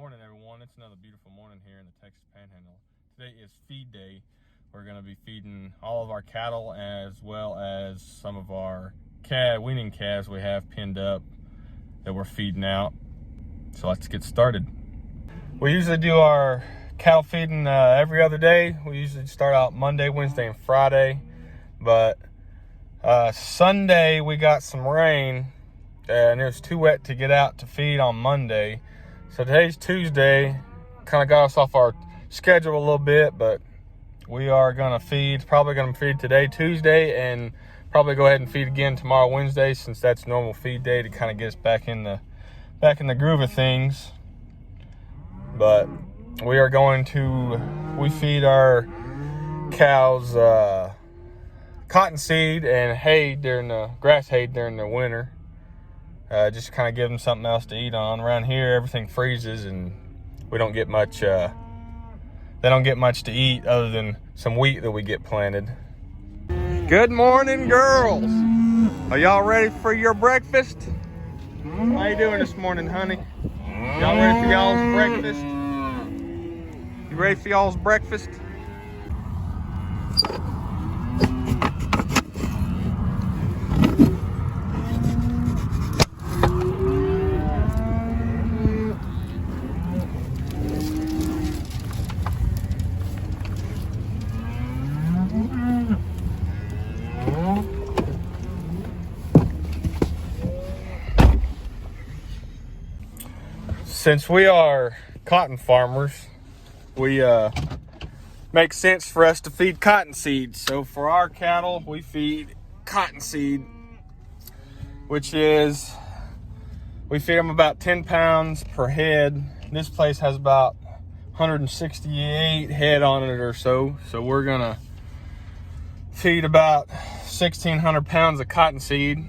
morning, everyone. It's another beautiful morning here in the Texas Panhandle. Today is feed day. We're going to be feeding all of our cattle as well as some of our weaning calves we have pinned up that we're feeding out. So let's get started. We usually do our cattle feeding every other day. We usually start out Monday, Wednesday, and Friday. But Sunday we got some rain and it was too wet to get out to feed on Monday. So today's Tuesday, kind of got us off our schedule a little bit, but we are gonna feed, probably gonna feed today, Tuesday, and probably go ahead and feed again tomorrow, Wednesday, since that's normal feed day to kind of get us back in the groove of things. But we are going to, we feed our cows cottonseed and hay during the grass hay during the winter. Just kind of give them something else to eat on. Around here, everything freezes and we don't get much, they don't get much to eat other than some wheat that we get planted. Good morning, girls. Are y'all ready for your breakfast? How you doing this morning, honey? Y'all ready for y'all's breakfast? You ready for y'all's breakfast? Since we are cotton farmers, we makes sense for us to feed cottonseed. So for our cattle, we feed cottonseed, which is, we feed them about 10 pounds per head. This place has about 168 head on it or so. So we're gonna feed about 1,600 pounds of cottonseed.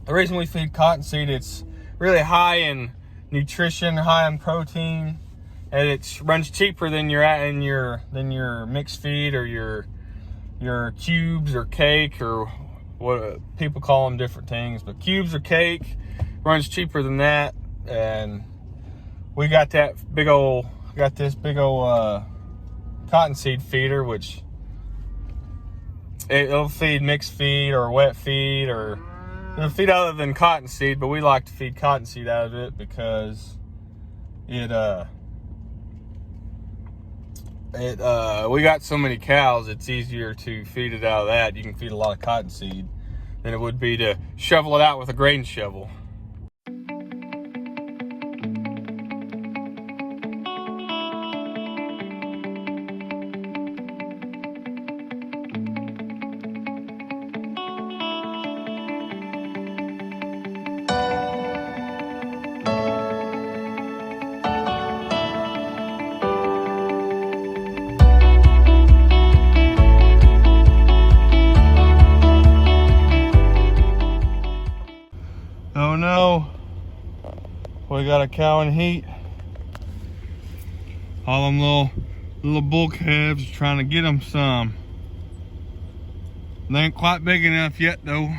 The reason we feed cottonseed, it's really high in nutrition, high in protein, and it runs cheaper than your mixed feed or your cubes or cake, or what people call them, different things. But cubes or cake runs cheaper than that, and we got this big old cottonseed feeder, which it'll feed mixed feed or wet feed or it'll feed other than cottonseed, but we like to feed cottonseed out of it because we got so many cows, it's easier to feed it out of that. You can feed a lot of cottonseed than it would be to shovel it out with a grain shovel. Oh no, we got a cow in heat. All them little bull calves, trying to get them some. They ain't quite big enough yet though.